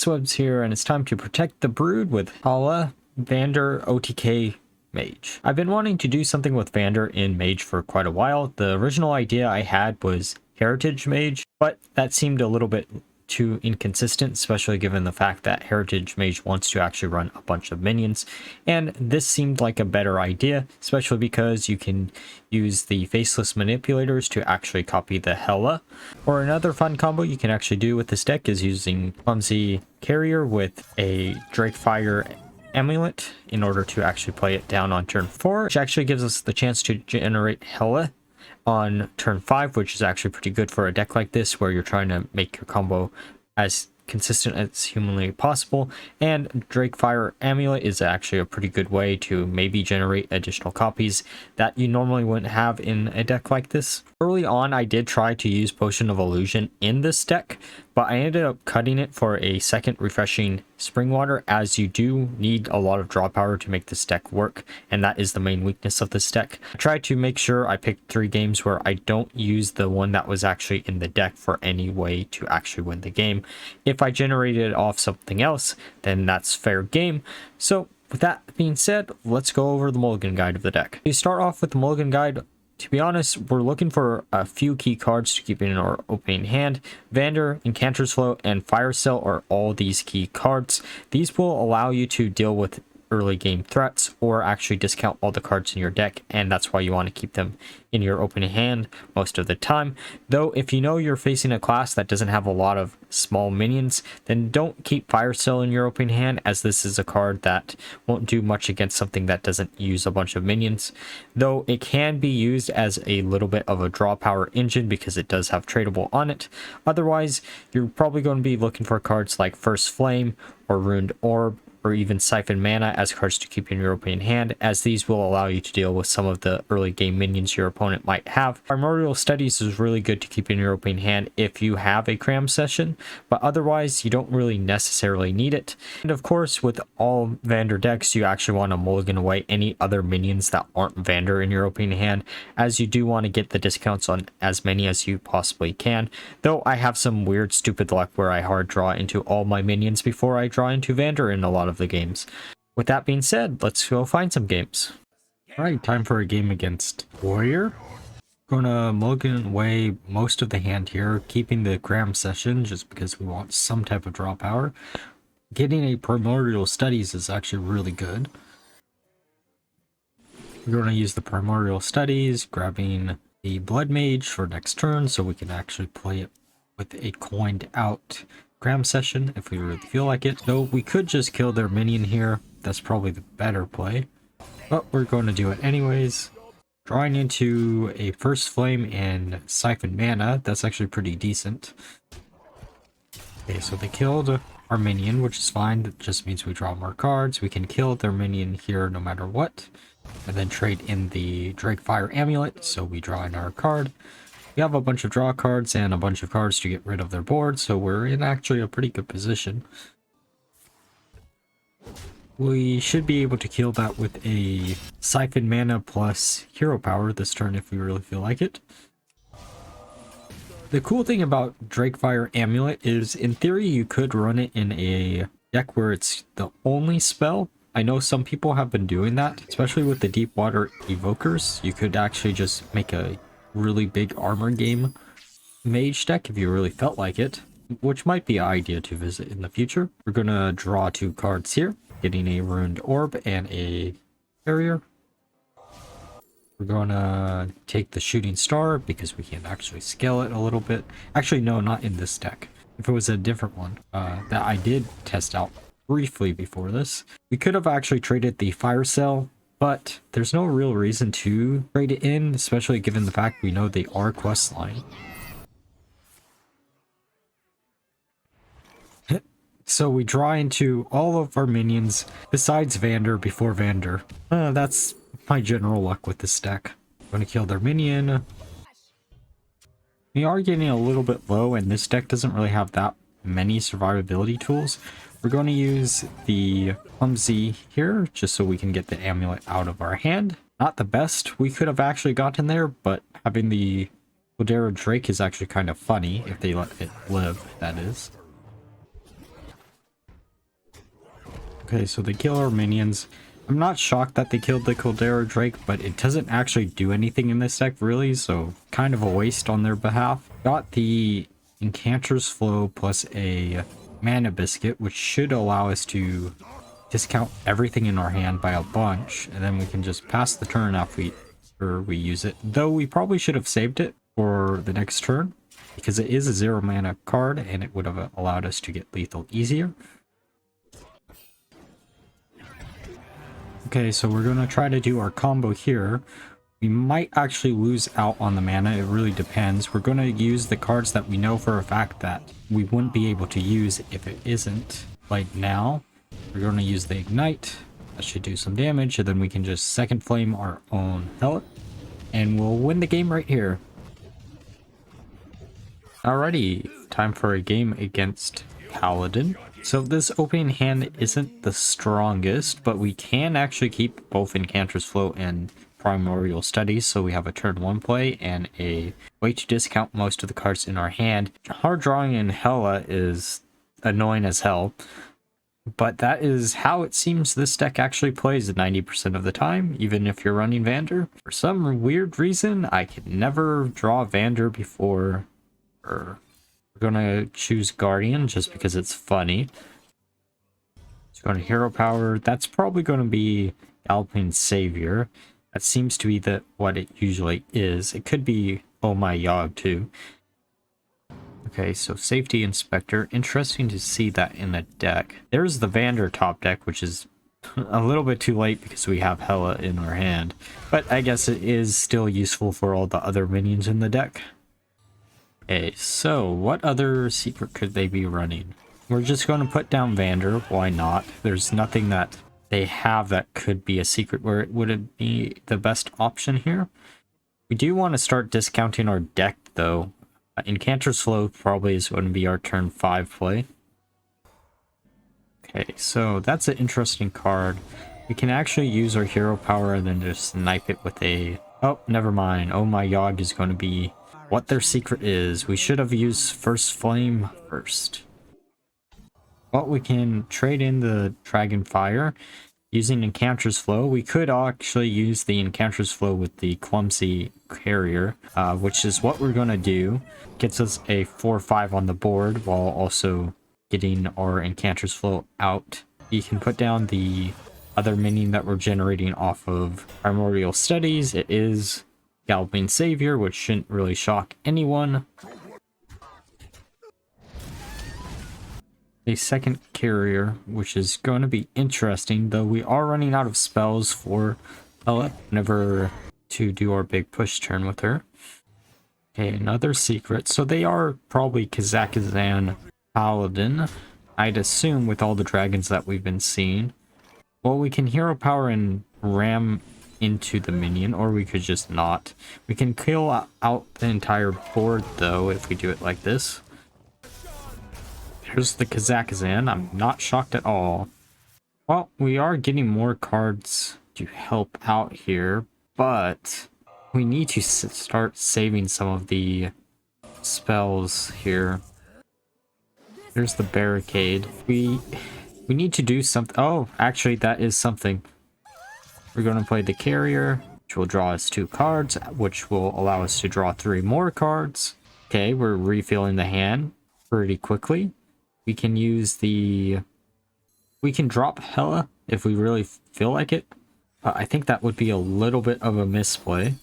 Webs here, and it's time to protect the brood with Haleh, Vanndar, OTK, Mage. I've been wanting to do something with Vanndar in Mage for quite a while. The original idea I had was Heritage Mage, but that seemed a little bit too inconsistent, especially given the fact that Heritage Mage wants to actually run a bunch of minions, and this seemed like a better idea, especially because you can use the faceless manipulators to actually copy the Haleh. Or another fun combo you can actually do with this deck is using Clumsy Carrier with a Drakefire Amulet in order to actually play it down on turn 4, which actually gives us the chance to generate Haleh on turn 5, which is actually pretty good for a deck like this where you're trying to make your combo as consistent as humanly possible. And Drakefire Amulet is actually a pretty good way to maybe generate additional copies that you normally wouldn't have in a deck like this. Early on, I did try to use Potion of Illusion in this deck, but I ended up cutting it for a second refreshing Spring Water, as you do need a lot of draw power to make this deck work, and that is the main weakness of this deck. I tried to make sure I picked 3 games where I don't use the one that was actually in the deck for any way to actually win the game. If I generated off something else, then that's fair game. So with that being said, let's go over the Mulligan guide of the deck. You start off with the Mulligan guide. To be honest, we're looking for a few key cards to keep in our opening hand. Vanndar, Incanter's Flow, and Fire Cell are all these key cards. These will allow you to deal with early game threats or actually discount all the cards in your deck, and that's why you want to keep them in your opening hand most of the time. Though if you know you're facing a class that doesn't have a lot of small minions, then don't keep Fire Cell in your opening hand, as this is a card that won't do much against something that doesn't use a bunch of minions, though it can be used as a little bit of a draw power engine because it does have tradable on it. Otherwise, you're probably going to be looking for cards like First Flame or Ruined Orb, or even Siphon Mana as cards to keep in your opening hand, as these will allow you to deal with some of the early game minions your opponent might have. Primordial Studies is really good to keep in your opening hand if you have a cram session, but otherwise you don't really necessarily need it. And of course, with all Vanndar decks, you actually want to mulligan away any other minions that aren't Vanndar in your opening hand, as you do want to get the discounts on as many as you possibly can. Though I have some weird stupid luck where I hard draw into all my minions before I draw into Vanndar in a lot of the games. With that being said, let's go find some games. Alright, time for a game against Warrior. Gonna mulligan away most of the hand here, keeping the cram session just because we want some type of draw power. Getting a Primordial Studies is actually really good. We're gonna use the Primordial Studies, grabbing the Blood Mage for next turn so we can actually play it with a coined out cram session if we really feel like it. Though we could just kill their minion here. That's probably the better play, but we're going to do it anyways. Drawing into a First Flame and Siphon Mana. That's actually pretty decent. Okay, so they killed our minion, which is fine. That just means we draw more cards. We can kill their minion here no matter what, and then trade in the Drakefire Amulet, so we draw in our card. We have a bunch of draw cards and a bunch of cards to get rid of their board, so we're in actually a pretty good position. We should be able to kill that with a Siphon Mana plus Hero Power this turn if we really feel like it. The cool thing about Drakefire Amulet is, in theory, you could run it in a deck where it's the only spell. I know some people have been doing that, especially with the Deep Water Evokers. You could actually just make a really big armor game mage deck if you really felt like it, which might be an idea to visit in the future. We're gonna draw 2 cards here, getting a Ruined Orb and a Carrier. We're gonna take the Shooting Star because we can actually scale it a little bit. Actually, no, not in this deck. If it was a different one that I did test out briefly before this, we could have actually traded the Fire Cell, but there's no real reason to trade it in, especially given the fact we know they are quest line. So we draw into all of our minions besides Vanndar before Vanndar. That's my general luck with this deck. I'm going to kill their minion. We are getting a little bit low, and this deck doesn't really have that many survivability tools. We're going to use the Clumsy here just so we can get the amulet out of our hand. Not the best we could have actually gotten there, but having the Ladera Drake is actually kind of funny if they let it live, that is. Okay, so they kill our minions. I'm not shocked that they killed the Caldera Drake, but it doesn't actually do anything in this deck really, so kind of a waste on their behalf. Got the Enchanter's Flow plus a Mana Biscuit, which should allow us to discount everything in our hand by a bunch, and then we can just pass the turn after we use it. Though we probably should have saved it for the next turn, because it is a 0 mana card, and it would have allowed us to get lethal easier. Okay, so we're going to try to do our combo here. We might actually lose out on the mana, it really depends. We're going to use the cards that we know for a fact that we wouldn't be able to use if it isn't. Like now, we're going to use the Ignite. That should do some damage, and then we can just second flame our own Haleh, and we'll win the game right here. Alrighty, time for a game against Paladin. So this opening hand isn't the strongest, but we can actually keep both Enchanter's Flow and Primordial Studies, so we have a turn 1 play and a way to discount most of the cards in our hand. Hard drawing in Haleh is annoying as hell, but that is how it seems this deck actually plays 90% of the time, even if you're running Vanndar. For some weird reason, I can never draw Vanndar before... We're gonna choose Guardian just because it's funny. It's going to Hero Power. That's probably going to be Galloping Savior. That seems to be what it usually is. It could be Oh My Yogg too. Okay, so Safety Inspector. Interesting to see that in the deck. There's the Vanndar top deck, which is a little bit too late because we have Haleh in our hand. But I guess it is still useful for all the other minions in the deck. Okay, so what other secret could they be running? We're just going to put down Vanndar. Why not? There's nothing that they have that could be a secret where it wouldn't be the best option here. We do want to start discounting our deck though. Enchanter's Flow probably is going to be our turn 5 play. Okay, so that's an interesting card. We can actually use our Hero Power and then just snipe it with a... Oh, never mind. Oh My Yogg is going to be what their secret is. We should have used First Flame first. Well, we can trade in the Drakefire using Enchanter's Flow. We could actually use the Enchanter's Flow with the Clumsy Carrier, which is what we're going to do. Gets us a 4/5 on the board while also getting our Enchanter's Flow out. You can put down the other minion that we're generating off of Primordial Studies. It is Galloping Savior, which shouldn't really shock anyone. A second carrier, which is going to be interesting, though we are running out of spells for Haleh whenever to do our big push turn with her. Okay, another secret. So they are probably Kazakhstan Paladin, I'd assume, with all the dragons that we've been seeing. Well, we can Hero Power and ram into the minion, or we could just not. We can kill out the entire board though if we do it like this. Here's the Kazakhstan. I'm not shocked at all. Well, we are getting more cards to help out here, but we need to start saving some of the spells here. There's the Barricade. We need to do something. Oh, actually that is something. We're going to play the Carrier, which will draw us 2 cards, which will allow us to draw 3 more cards. Okay, we're refilling the hand pretty quickly. We can use the... We can drop Haleh if we really feel like it. I think that would be a little bit of a misplay.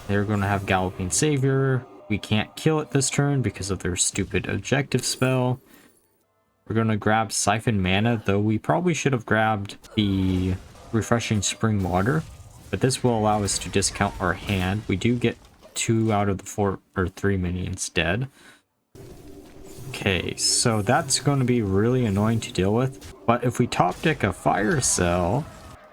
They're going to have Galloping Savior. We can't kill it this turn because of their stupid objective spell. We're going to grab Siphon Mana, though we probably should have grabbed the Refreshing Spring Water, but this will allow us to discount our hand. We do get 2 out of the 4 or 3 minions dead. Okay, so that's going to be really annoying to deal with, but if we top deck a Fire Cell,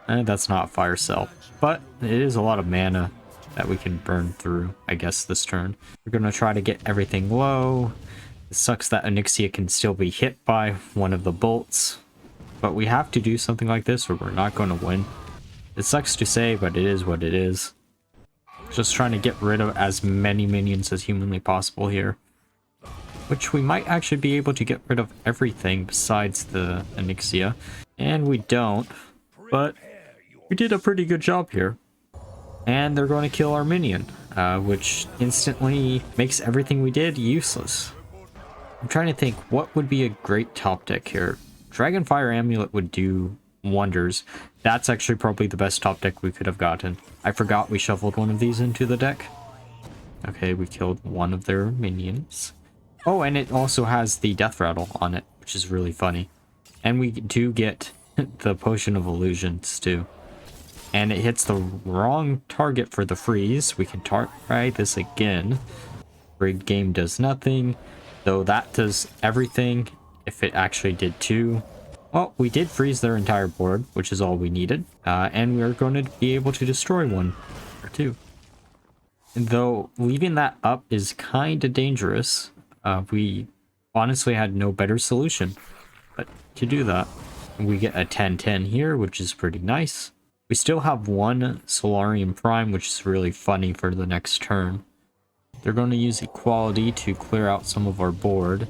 that's not Fire Cell, but it is a lot of mana that we can burn through, I guess, this turn. We're going to try to get everything low. It sucks that Onyxia can still be hit by one of the bolts, but we have to do something like this or we're not going to win. It sucks to say, but it is what it is. Just trying to get rid of as many minions as humanly possible here. Which we might actually be able to get rid of everything besides the Onyxia. And we don't, but we did a pretty good job here. And they're going to kill our minion, which instantly makes everything we did useless. I'm trying to think what would be a great top deck here. Dragonfire Amulet would do wonders. That's actually probably the best top deck we could have gotten. I forgot we shuffled one of these into the deck. Okay, we killed one of their minions. Oh, and it also has the death rattle on it, which is really funny. And we do get the Potion of Illusions too. And it hits the wrong target for the freeze. We can try this again. Rigged game does nothing, though that does everything if it actually did too. Well, we did freeze their entire board, which is all we needed. And we're going to be able to destroy one or two. Though leaving that up is kind of dangerous. We honestly had no better solution but to do that. We get a 10-10 here, which is pretty nice. We still have one Solarium Prime, which is really funny for the next turn. They're going to use Equality to clear out some of our board.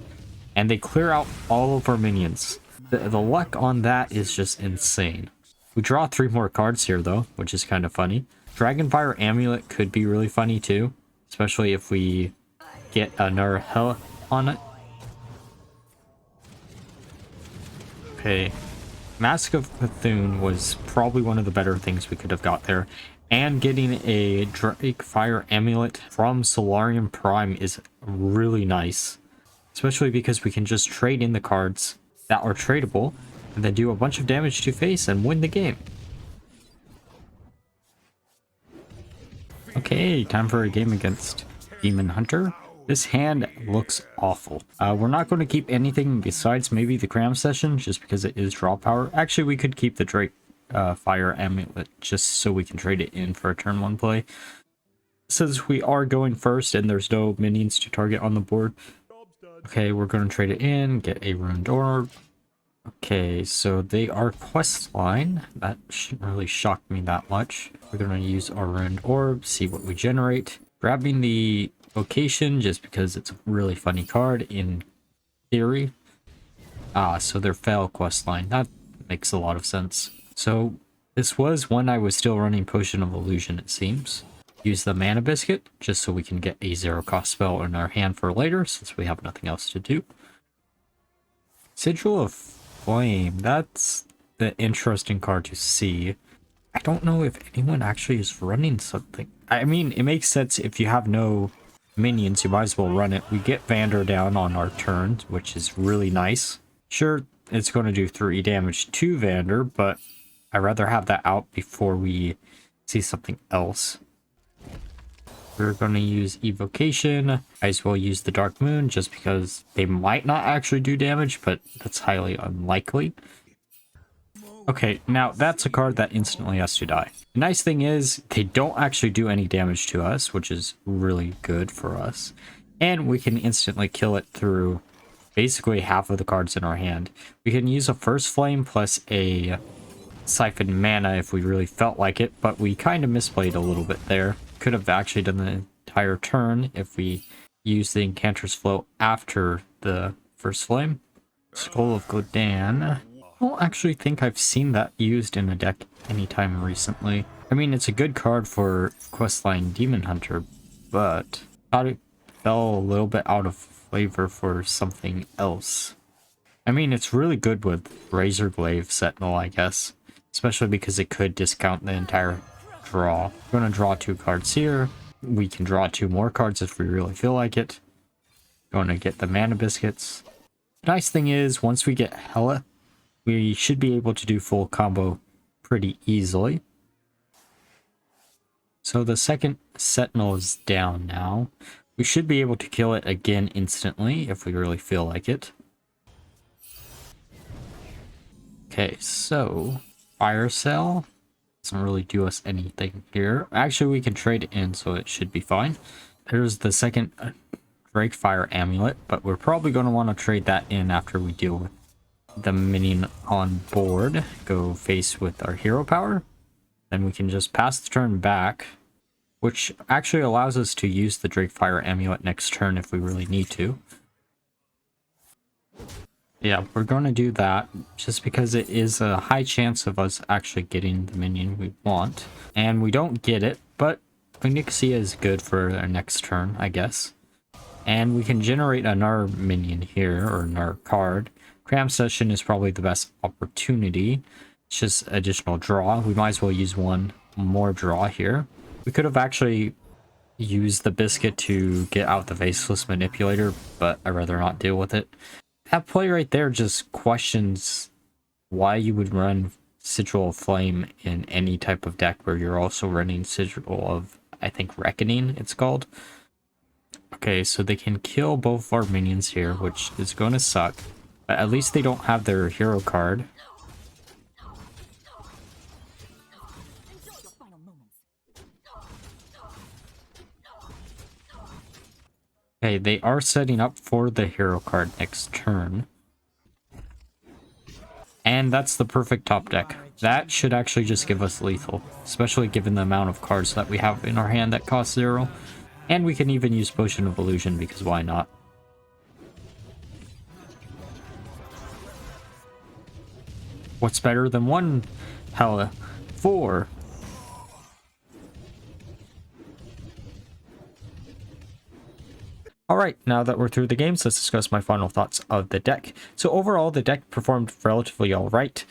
And they clear out all of our minions. The luck on that is just insane. We draw 3 more cards here, though, which is kind of funny. Dragonfire Amulet could be really funny, too. Especially if we get another Haleh on it. Okay. Mask of Cthulhu was probably one of the better things we could have got there. And getting a Drakefire Amulet from Solarium Prime is really nice. Especially because we can just trade in the cards that are tradable and then do a bunch of damage to face and win the game. Okay, time for a game against Demon Hunter. This hand looks awful. We're not going to keep anything besides maybe the Cram Session, just because it is draw power. Actually, we could keep the Drakefire Amulet, just so we can trade it in for a turn 1 play. Since we are going first and there's no minions to target on the board. Okay, we're going to trade it in, get a Ruined Orb. Okay, so they are quest line. That shouldn't really shock me that much. We're going to use our Ruined Orb, see what we generate. Grabbing the Vocation just because it's a really funny card in theory. So their fail quest line. That makes a lot of sense. So this was when I was still running Potion of Illusion, it seems. Use the Mana Biscuit just so we can get a 0-cost spell in our hand for later, since we have nothing else to do. Sigil of Flame. That's the interesting card to see. I don't know if anyone actually is running something. I mean, it makes sense if you have no minions, you might as well run it. We get Vanndar down on our turn, which is really nice. Sure, it's going to do 3 damage to Vanndar, but I'd rather have that out before we see something else. We're going to use Evocation. I as well use the Dark Moon just because they might not actually do damage, but that's highly unlikely. Okay, now that's a card that instantly has to die. The nice thing is they don't actually do any damage to us, which is really good for us. And we can instantly kill it through basically half of the cards in our hand. We can use a First Flame plus a Siphon Mana if we really felt like it, but we kind of misplayed a little bit there. Could have actually done the entire turn if we used the Incanter's Flow after the First Flame. Skull of Gul'dan. I don't actually think I've seen that used in a deck anytime recently. I mean, it's a good card for questline Demon Hunter, but I thought it fell a little bit out of flavor for something else. I mean, it's really good with Razorglaive Sentinel, I guess, especially because it could discount the entire draw. We're going to draw 2 cards here. We can draw 2 more cards if we really feel like it. Going to get the Mana Biscuits. The nice thing is, once we get Haleh, we should be able to do full combo pretty easily. So the second Sentinel is down now. We should be able to kill it again instantly if we really feel like it. Okay, so Fire Cell doesn't really do us anything here. Actually, we can trade it in, so it should be fine. There's the second Drakefire Amulet, but we're probably going to want to trade that in after we deal with the minion on board. Go face with our hero power. Then we can just pass the turn back, which actually allows us to use the Drakefire Amulet next turn if we really need to. Yeah, we're going to do that just because it is a high chance of us actually getting the minion we want. And we don't get it, but Onyxia is good for our next turn, I guess. And we can generate another minion here, or another card. Cram Session is probably the best opportunity. It's just additional draw. We might as well use one more draw here. We could have actually used the Biscuit to get out the Faceless Manipulator, but I'd rather not deal with it. That play right there just questions why you would run Sigil of Flame in any type of deck where you're also running Sigil of, I think, Reckoning, it's called. Okay, so they can kill both our minions here, which is going to suck. But at least they don't have their hero card. Okay, they are setting up for the hero card next turn. And that's the perfect top deck. That should actually just give us lethal, especially given the amount of cards that we have in our hand that cost 0. And we can even use Potion of Illusion, because why not? What's better than one Haleh? 4. Alright, now that we're through the games, let's discuss my final thoughts of the deck. So overall, the deck performed relatively alright.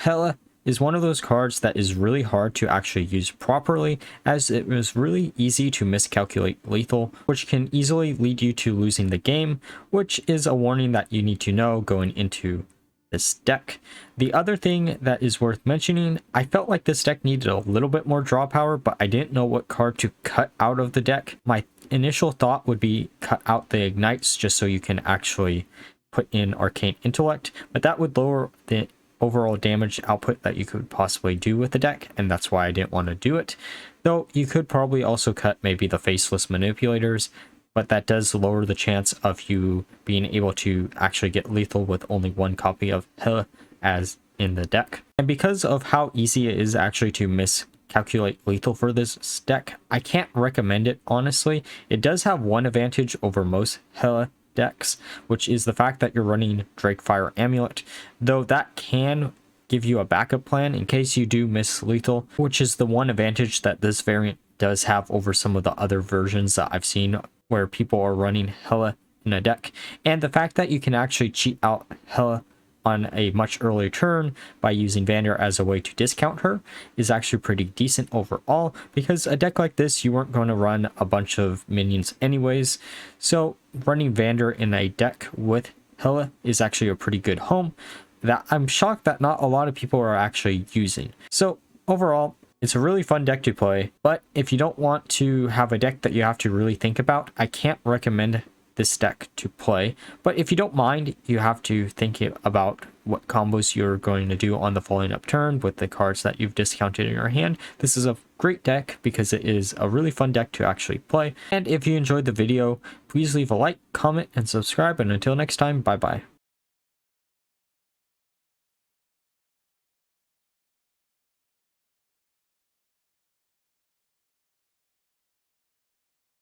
Haleh is one of those cards that is really hard to actually use properly, as it was really easy to miscalculate lethal, which can easily lead you to losing the game, which is a warning that you need to know going into this deck. The other thing that is worth mentioning, I felt like this deck needed a little bit more draw power, but I didn't know what card to cut out of the deck. My initial thought would be cut out the Ignites just so you can actually put in Arcane Intellect, but that would lower the overall damage output that you could possibly do with the deck, and that's why I didn't want to do it. Though you could probably also cut maybe the Faceless Manipulators, but that does lower the chance of you being able to actually get lethal with only one copy of Haleh as in the deck. And because of how easy it is actually to miscalculate lethal for this deck, I can't recommend it, honestly. It does have one advantage over most Haleh decks, which is the fact that you're running Drakefire Amulet, though that can give you a backup plan in case you do miss lethal, which is the one advantage that this variant does have over some of the other versions that I've seen where people are running Haleh in a deck. And the fact that you can actually cheat out Haleh on a much earlier turn by using Vanndar as a way to discount her is actually pretty decent overall, because a deck like this you weren't going to run a bunch of minions anyways, so running Vanndar in a deck with Haleh is actually a pretty good home that I'm shocked that not a lot of people are actually using. So overall, it's a really fun deck to play, but if you don't want to have a deck that you have to really think about, I can't recommend this deck to play. But if you don't mind, you have to think about what combos you're going to do on the following up turn with the cards that you've discounted in your hand. This is a great deck because it is a really fun deck to actually play. And if you enjoyed the video, please leave a like, comment, and subscribe. And until next time, bye bye.